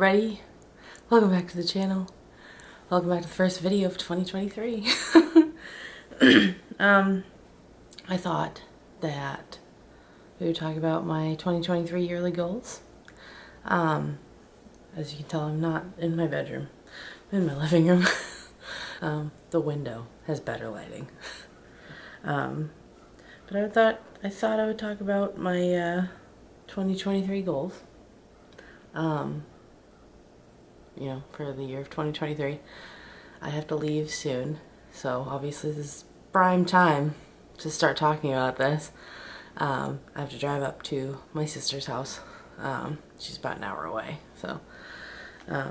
everybody, welcome back to the channel. Welcome back to the first video of 2023. I thought that we would talk about my 2023 yearly goals. As you can tell, I'm not in my bedroom. I'm in my living room. The window has better lighting. But I thought I would talk about my 2023 goals. You know, for the year of 2023. I have to leave soon, so obviously this is prime time to start talking about this. I have to drive up to my sister's house. She's about an hour away, so but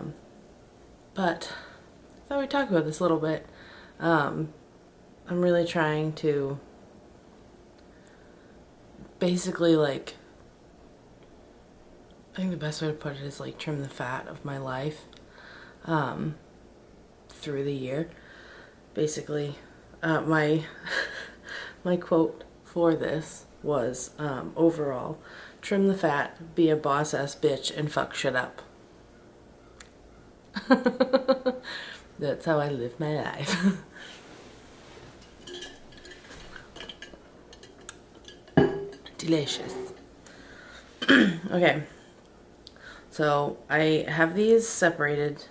I thought we'd talk about this a little bit. I'm really trying to basically, like, I think the best way to put it is like trim the fat of my life through the year. Basically, my quote for this was overall, trim the fat, be a boss ass bitch, and fuck shit up. That's how I live my life. Delicious. Okay. So I have these separated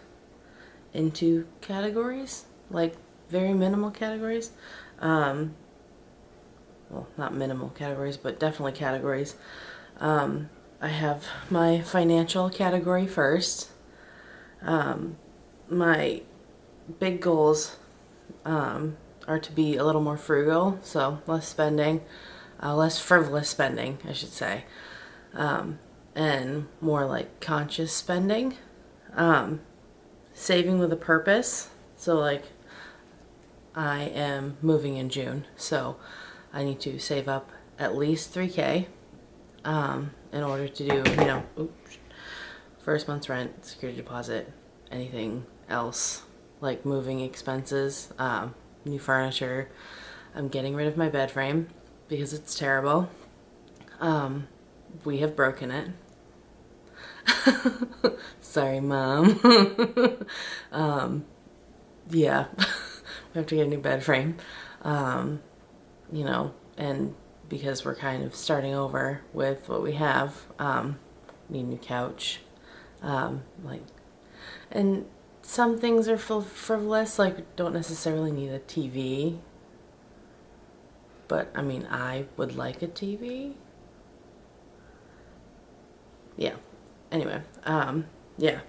into categories, like very minimal categories. Well, not minimal categories, but definitely categories. I have my financial category first. My big goals are to be a little more frugal, so less spending, less frivolous spending, I should say. And more like conscious spending, saving with a purpose. So like I am moving in June, so I need to save up at least $3,000 in order to do, you know, first month's rent, security deposit, anything else like moving expenses, new furniture. I'm getting rid of my bed frame because it's terrible. We have broken it. Sorry, Mom. Yeah, we have to get a new bed frame. You know, and because we're kind of starting over with what we have, need a new couch. Like, and some things are frivolous, like don't necessarily need a TV. But I mean, I would like a TV. Yeah. Anyway, yeah.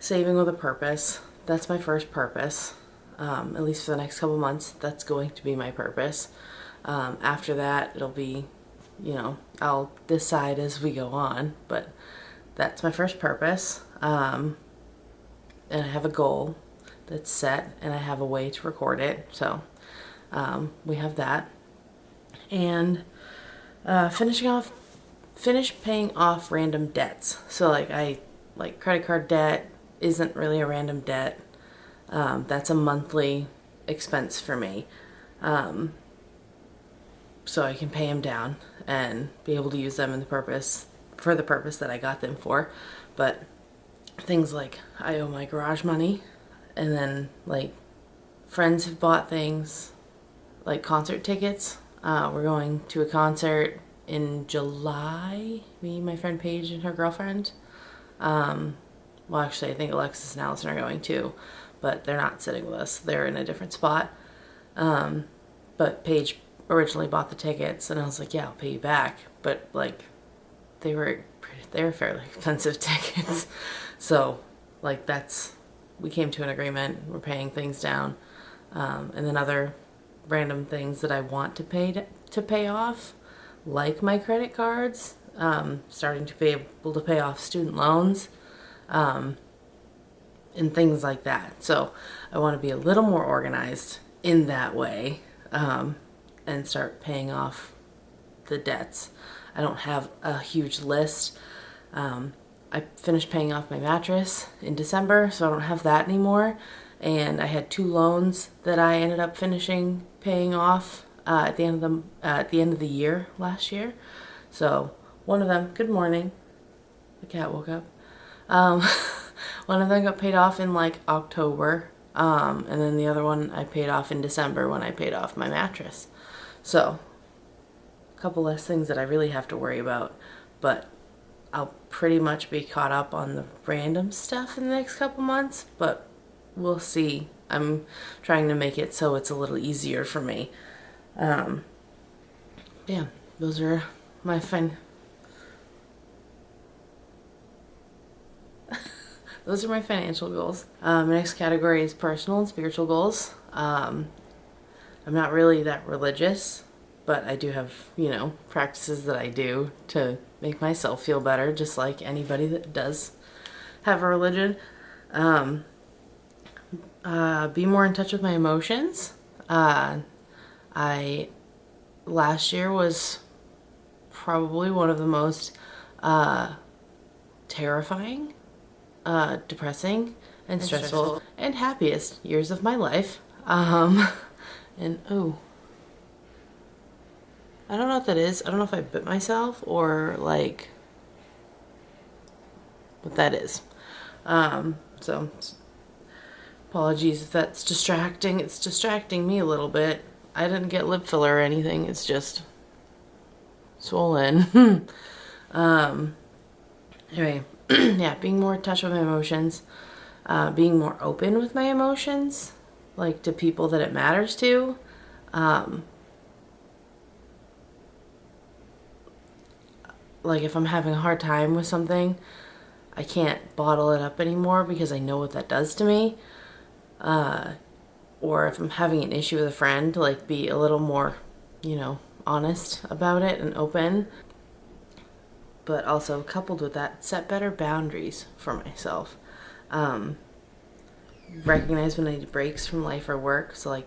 Saving with a purpose. That's my first purpose. At least for the next couple months, that's going to be my purpose. After that, it'll be, you know, I'll decide as we go on, but that's my first purpose. And I have a goal that's set, and I have a way to record it. So, we have that. And, finish paying off random debts. So like credit card debt isn't really a random debt. That's a monthly expense for me. So I can pay them down and be able to use them for the purpose that I got them for. But things like I owe my garage money, and then like friends have bought things like concert tickets. We're going to a concert in July, me, my friend Paige, and her girlfriend. Well, actually, I think Alexis and Allison are going too, but they're not sitting with us. They're in a different spot. But Paige originally bought the tickets, and I was like, yeah, I'll pay you back. But like, they were fairly expensive tickets. So like we came to an agreement. We're paying things down. And then other random things that I want to pay off, like my credit cards, starting to be able to pay off student loans, and things like that. So I want to be a little more organized in that way, and start paying off the debts. I don't have a huge list. I finished paying off my mattress in December, so I don't have that anymore. And I had 2 loans that I ended up finishing paying off at the end of the year last year. So one of them, good morning, the cat woke up. One of them got paid off in like October, and then the other one I paid off in December when I paid off my mattress. So, a couple less things that I really have to worry about, but I'll pretty much be caught up on the random stuff in the next couple months, but we'll see. I'm trying to make it so it's a little easier for me. Yeah, those are my those are my financial goals. My next category is personal and spiritual goals. I'm not really that religious, but I do have, practices that I do to make myself feel better, just like anybody that does have a religion. Be more in touch with my emotions. Last year was probably one of the most terrifying, depressing, and stressful, and happiest years of my life. And I don't know what that is. I don't know if I bit myself or like what that is. So apologies if that's distracting. It's distracting me a little bit. I didn't get lip filler or anything. It's just swollen. Anyway, yeah, being more in touch with my emotions, being more open with my emotions, like to people that it matters to. Like if I'm having a hard time with something, I can't bottle it up anymore because I know what that does to me. Or if I'm having an issue with a friend, like be a little more, honest about it and open. But also coupled with that, set better boundaries for myself. Recognize when I need breaks from life or work. So like,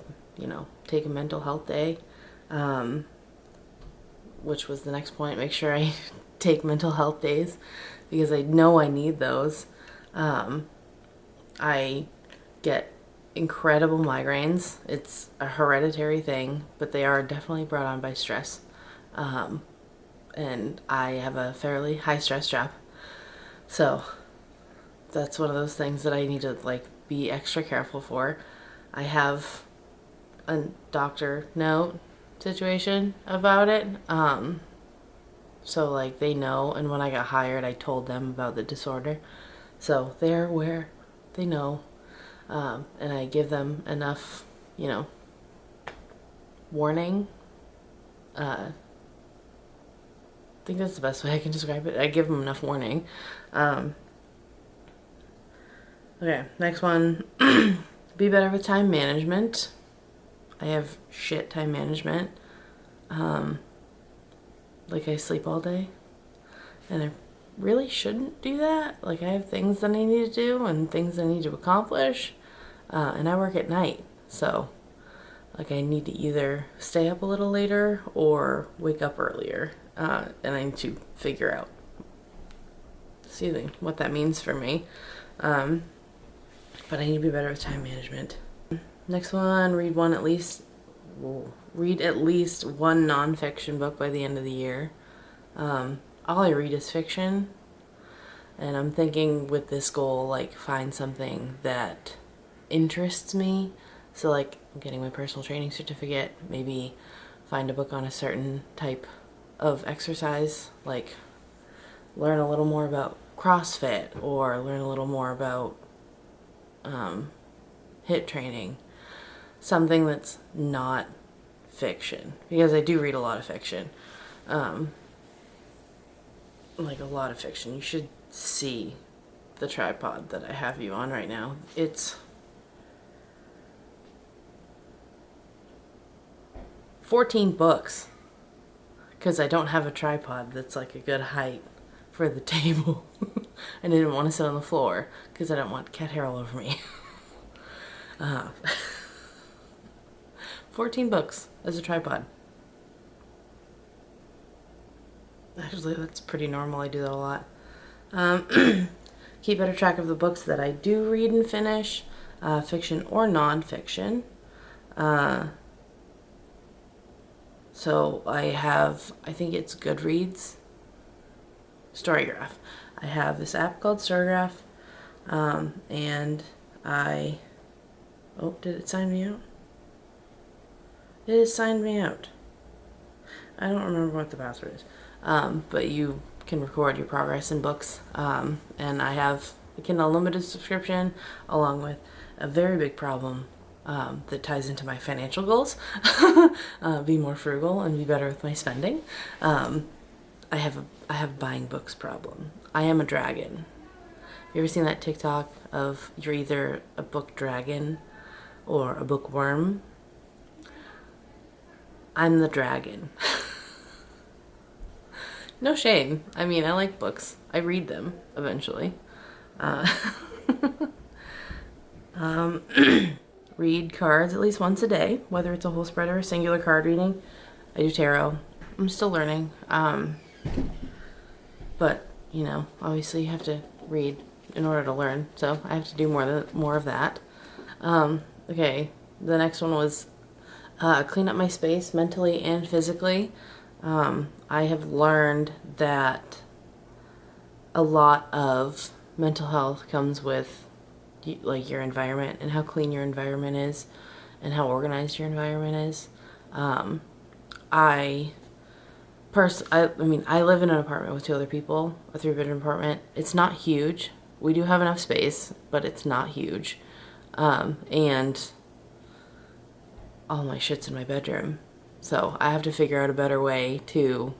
take a mental health day. Which was the next point. Make sure I take mental health days because I know I need those. I get incredible migraines. It's a hereditary thing, but they are definitely brought on by stress. And I have a fairly high stress job. So that's one of those things that I need to like be extra careful for. I have a doctor note situation about it. So like they know, and when I got hired I told them about the disorder. So they're aware, they know. And I give them enough, warning. I think that's the best way I can describe it. I give them enough warning. Okay, next one. Be better with time management. I have shit time management. Like I sleep all day. And I really shouldn't do that. Like I have things that I need to do and things I need to accomplish. And I work at night. So like I need to either stay up a little later or wake up earlier. And I need to figure out, what that means for me. But I need to be better with time management. Next one, read at least one nonfiction book by the end of the year. All I read is fiction. And I'm thinking with this goal, like find something that interests me. So like I'm getting my personal training certificate, maybe find a book on a certain type of exercise, like learn a little more about CrossFit or learn a little more about HIIT training. Something that's not fiction, because I do read a lot of fiction. Like a lot of fiction. You should see the tripod that I have you on right now. It's 14 books because I don't have a tripod that's like a good height for the table. I didn't want to sit on the floor because I don't want cat hair all over me. 14 books as a tripod. Actually, that's pretty normal. I do that a lot. Keep better track of the books that I do read and finish, fiction or non-fiction. So I think it's Goodreads, Storygraph. I have this app called Storygraph. And oh, did it sign me out? It has signed me out. I don't remember what the password is. But you can record your progress in books. And I have a Kindle Unlimited subscription along with a very big problem that ties into my financial goals. Be more frugal and be better with my spending. I have a buying books problem. I am a dragon. You ever seen that TikTok of you're either a book dragon or a bookworm? I'm the dragon. No shame. I mean, I like books. I read them eventually. Read cards at least once a day, whether it's a whole spread or a singular card reading. I do tarot. I'm still learning. But, you know, obviously you have to read in order to learn. So I have to do more of that. Okay, the next one was clean up my space mentally and physically. I have learned that a lot of mental health comes with like your environment and how clean your environment is and how organized your environment is. I mean, I live in an apartment with 2 other people, a 3-bedroom apartment. It's not huge. We do have enough space, but it's not huge. And all my shit's in my bedroom. So I have to figure out a better way to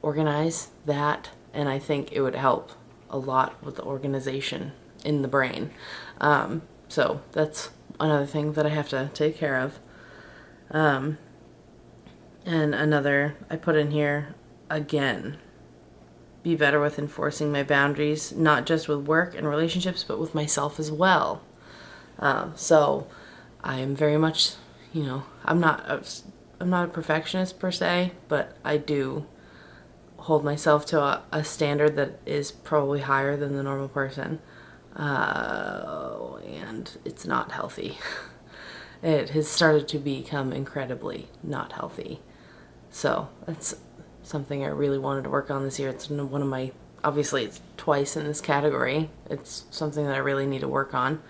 organize that, and I think it would help a lot with the organization in the brain. So that's another thing that I have to take care of. And another I put in here again, be better with enforcing my boundaries, not just with work and relationships, but with myself as well. So I'm very much, you know, I'm not a perfectionist per se, but I do hold myself to a standard that is probably higher than the normal person. And it's not healthy. It has started to become incredibly not healthy. So that's something I really wanted to work on this year. It's one of my, obviously it's twice in this category. It's something that I really need to work on.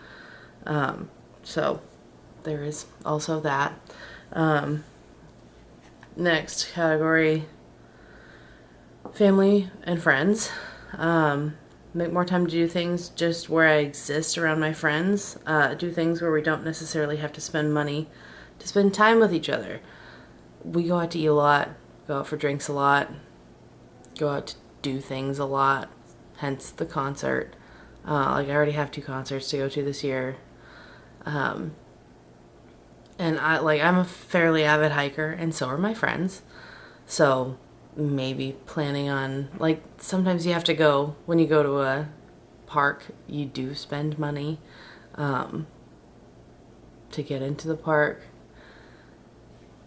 So there is also that. Next category, family and friends. Make more time to do things just where I exist around my friends. Do things where we don't necessarily have to spend money to spend time with each other. We go out to eat a lot, go out for drinks a lot, go out to do things a lot, hence the concert. Like I already have 2 concerts to go to this year. And I'm a fairly avid hiker, and so are my friends. So maybe planning on, like, sometimes you have to go, when you go to a park, you do spend money to get into the park.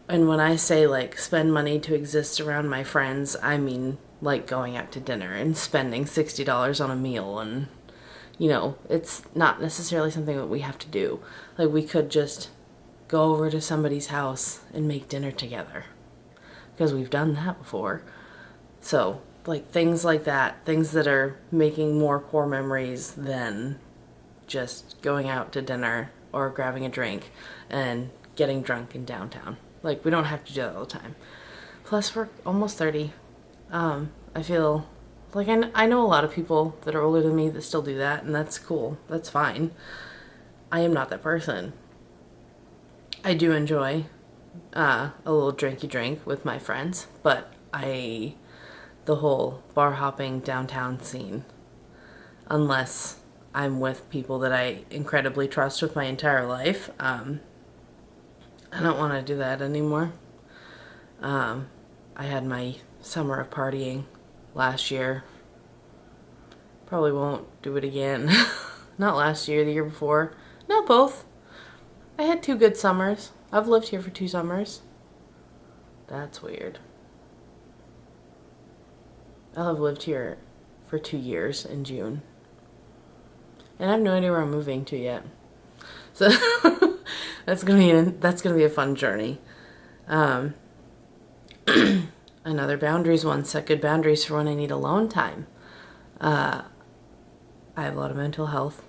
And when I say, like, spend money to exist around my friends, I mean, like, going out to dinner and spending $60 on a meal. And, you know, it's not necessarily something that we have to do. Like, we could just go over to somebody's house and make dinner together, because we've done that before. So, like, things like that, things that are making more core memories than just going out to dinner or grabbing a drink and getting drunk in downtown. Like, we don't have to do that all the time. Plus, we're almost 30. I feel like I know a lot of people that are older than me that still do that, and that's cool. That's fine. I am not that person. I do enjoy a little drinky drink with my friends, but the whole bar hopping downtown scene, unless I'm with people that I incredibly trust with my entire life, I don't want to do that anymore. I had my summer of partying last year. Probably won't do it again. Not last year, the year before. No, both. I had 2 good summers. I've lived here for 2 summers. That's weird. I'll have lived here for 2 years in June. And I have no idea where I'm moving to yet. So that's gonna be a fun journey. Another boundaries one, set good boundaries for when I need alone time. I have a lot of mental health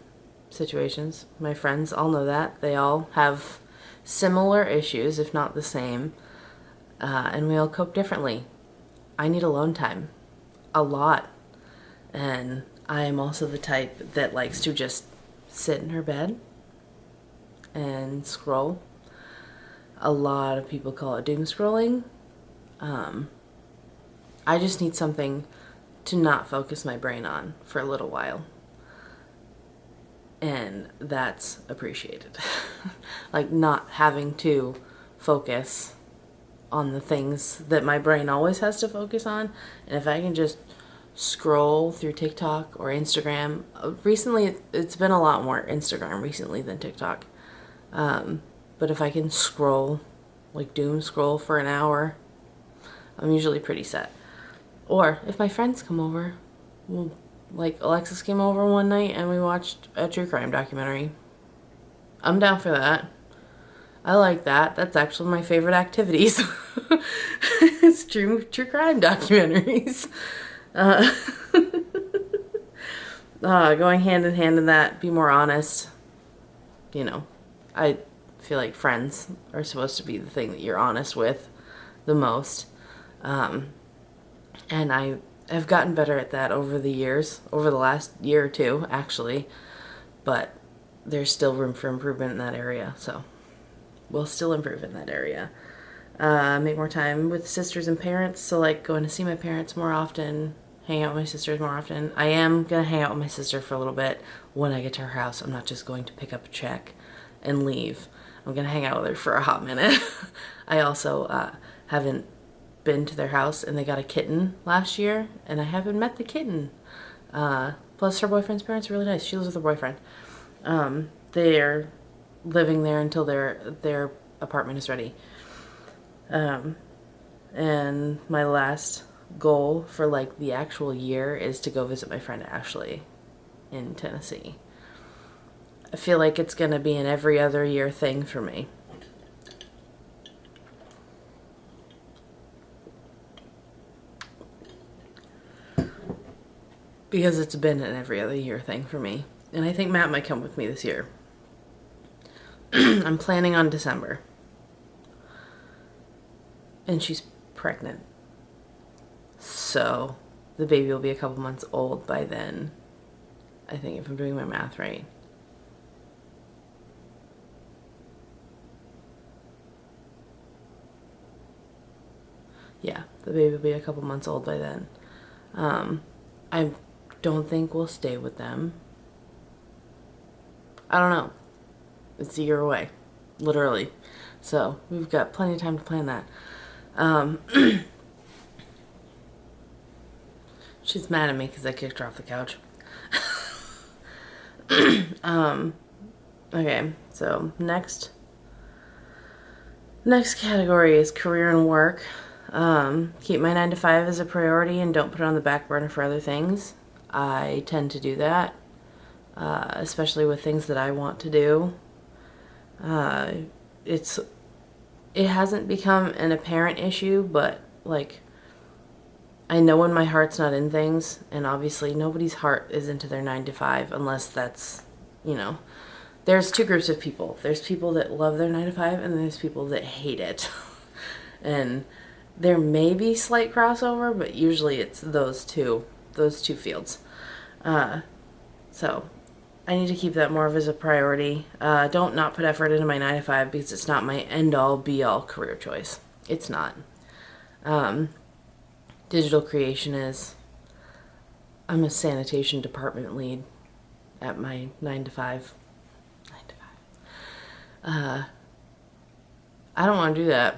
situations. My friends all know that. They all have similar issues, if not the same, and we all cope differently. I need alone time. A lot. And I am also the type that likes to just sit in her bed and scroll. A lot of people call it doom scrolling. I just need something to not focus my brain on for a little while. And that's appreciated. Like not having to focus on the things that my brain always has to focus on. And if I can just scroll through TikTok or Instagram, recently it's been a lot more Instagram recently than TikTok. But if I can scroll, like doom scroll for an hour, I'm usually pretty set. Or if my friends come over, well, like Alexis came over one night and we watched a true crime documentary. I'm down for that. I like that. That's actually my favorite activities. It's true crime documentaries. Going hand in hand in that, be more honest. You know, I feel like friends are supposed to be the thing that you're honest with the most. And I have gotten better at that over the years, over the last year or two, actually. But there's still room for improvement in that area, so we'll still improve in that area. Make more time with sisters and parents, so like going to see my parents more often, hang out with my sisters more often. I am going to hang out with my sister for a little bit when I get to her house. I'm not just going to pick up a check and leave. I'm going to hang out with her for a hot minute. I also haven't been to their house, and they got a kitten last year, and I haven't met the kitten. Plus her boyfriend's parents are really nice. She lives with her boyfriend. They're living there until their apartment is ready. And my last goal for like the actual year is to go visit my friend Ashley in Tennessee. I feel like it's going to be an every other year thing for me. Because it's been an every other year thing for me. And I think Matt might come with me this year. I'm planning on December. And she's pregnant. So the baby will be a couple months old by then. I think, if I'm doing my math right. Yeah, the baby will be a couple months old by then. I don't think we'll stay with them. I don't know. It's a year away, literally. So we've got plenty of time to plan that. She's mad at me because I kicked her off the couch. Okay, so next category is career and work. Keep my 9 to 5 as a priority and don't put it on the back burner for other things. I tend to do that, especially with things that I want to do. It hasn't become an apparent issue, but like I know when my heart's not in things, and obviously nobody's heart is into their 9 to 5 unless that's, there's two groups of people. There's people that love their 9 to 5 and there's people that hate it. And there may be slight crossover, but usually it's those two fields. So I need to keep that more of as a priority. Don't not put effort into my 9 to 5 because it's not my end-all, be-all career choice. It's not. Digital creation is. I'm a sanitation department lead at my 9 to 5. 9 to 5. I don't want to do that.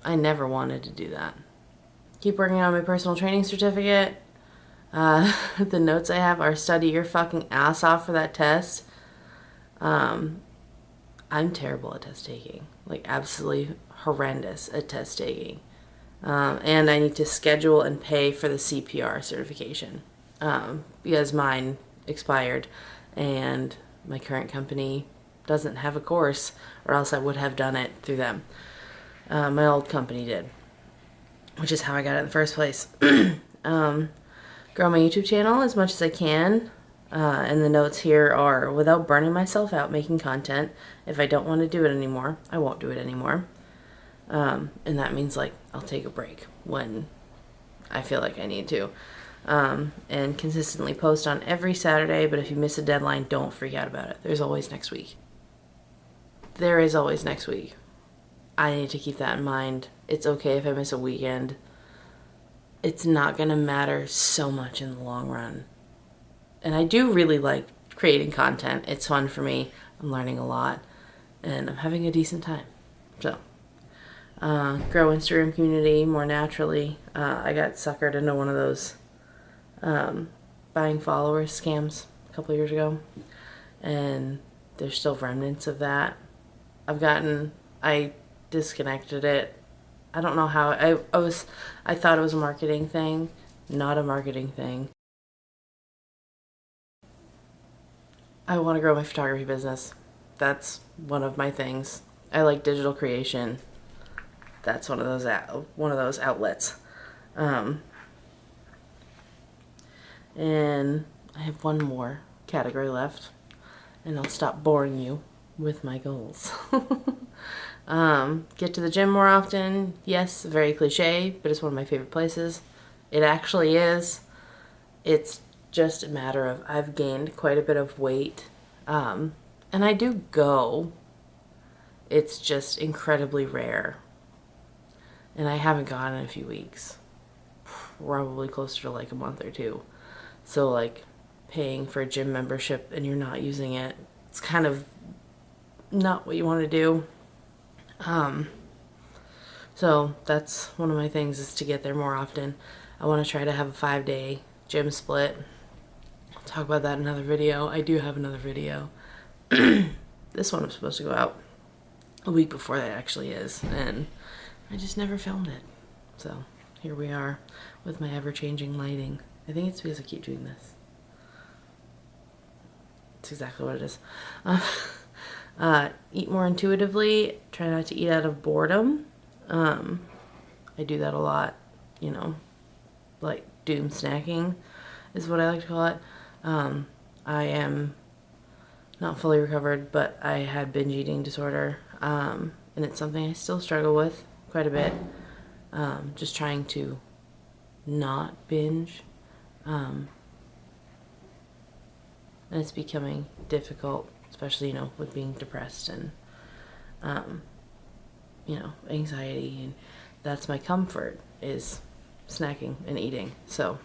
I never wanted to do that. Keep working on my personal training certificate. The notes I have are study your fucking ass off for that test. I'm terrible at test taking. Like absolutely horrendous at test taking. And I need to schedule and pay for the CPR certification. Because mine expired and my current company doesn't have a course, or else I would have done it through them. My old company did, which is how I got it in the first place. grow my YouTube channel as much as I can. And the notes here are, without burning myself out making content. If I don't want to do it anymore, I won't do it anymore. And that means like I'll take a break when I feel like I need to. And consistently post on every Saturday, but if you miss a deadline, don't freak out about it. There's always next week. There is always next week. I need to keep that in mind. It's okay if I miss a weekend. It's not going to matter so much in the long run. And I do really like creating content. It's fun for me. I'm learning a lot. And I'm having a decent time. So, grow Instagram community more naturally. I got suckered into one of those buying followers scams a couple years ago. And there's still remnants of that. I disconnected it. I don't know how. I thought it was a marketing thing. Not a marketing thing. I want to grow my photography business. That's one of my things. I like digital creation. That's one of those outlets. And I have one more category left, and I'll stop boring you with my goals. Get to the gym more often. Yes, very cliche, but it's one of my favorite places. It actually is. It's just a matter of I've gained quite a bit of weight. And I do go. It's just incredibly rare. And I haven't gone in a few weeks. Probably closer to like a month or two. So like paying for a gym membership and you're not using it, it's kind of not what you want to do. So that's one of my things, is to get there more often. I want to try to have a 5-day gym split. I'll talk about that in another video. I do have another video. This one was supposed to go out a week before that actually is, and I just never filmed it. So here we are with my ever-changing lighting. I think it's because I keep doing this. It's exactly what it is. Eat more intuitively. Try not to eat out of boredom. I do that a lot, you know, like doom snacking is what I like to call it. I am not fully recovered, but I had binge eating disorder, and it's something I still struggle with quite a bit. Just trying to not binge, and it's becoming difficult, especially, you know, with being depressed and, you know, anxiety, and that's my comfort, is snacking and eating. So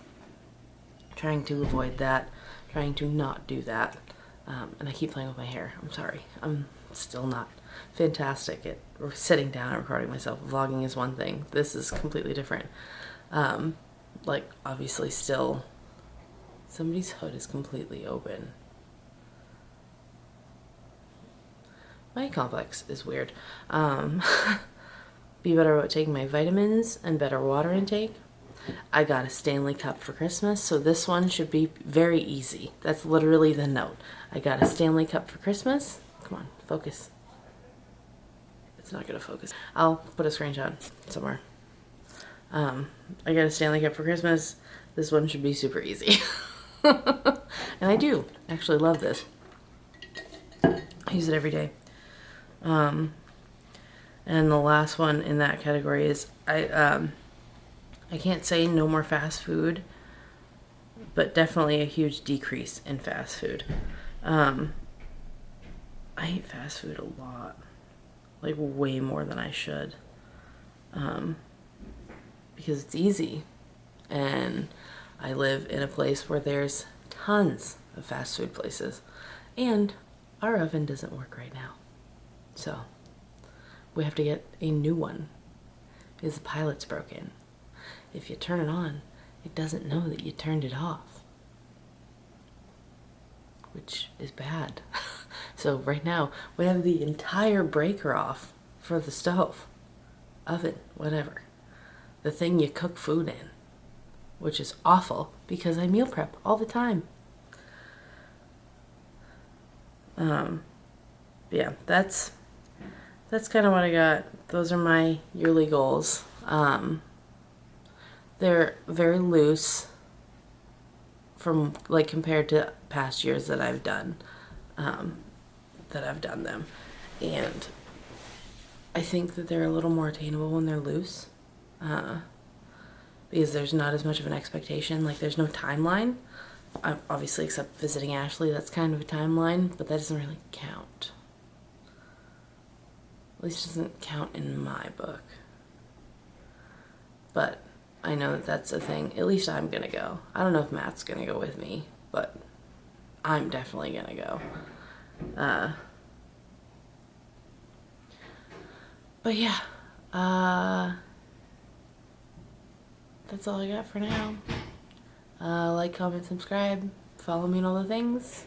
trying to avoid that, trying to not do that. And I keep playing with my hair. I'm sorry. I'm still not fantastic at sitting down and recording myself. Vlogging is one thing. This is completely different. Like, obviously still, somebody's hood is completely open. My complex is weird. Be better about taking my vitamins and better water intake. I got a Stanley Cup for Christmas, so this one should be very easy. That's literally the note. I got a Stanley Cup for Christmas. Come on, focus. It's not gonna focus. I'll put a screenshot somewhere. I got a Stanley Cup for Christmas. This one should be super easy. And I do actually love this. I use it every day. And the last one in that category is I can't say no more fast food, but definitely a huge decrease in fast food. I eat fast food a lot, like way more than I should, because it's easy, and I live in a place where there's tons of fast food places, and our oven doesn't work right now, so we have to get a new one because the pilot's broken. If you turn it on, it doesn't know that you turned it off, which is bad. So right now, we have the entire breaker off for the stove, oven, whatever. The thing you cook food in, which is awful because I meal prep all the time. Yeah, that's kind of what I got. Those are my yearly goals. They're very loose. from like compared to past years that I've done them, and I think that they're a little more attainable when they're loose, because there's not as much of an expectation. Like there's no timeline. Obviously, except visiting Ashley, that's kind of a timeline, but that doesn't really count. At least it doesn't count in my book. But I know that that's a thing. At least I'm gonna go. I don't know if Matt's gonna go with me, but I'm definitely gonna go. But yeah, that's all I got for now. Like, comment, subscribe, follow me on all the things.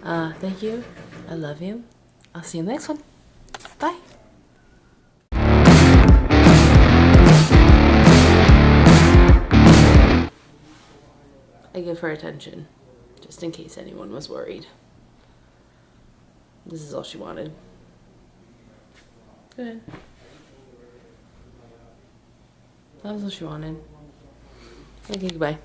Thank you. I love you. I'll see you in the next one. Bye. I give her attention, just in case anyone was worried. This is all she wanted. Go ahead. That was all she wanted. Okay, goodbye.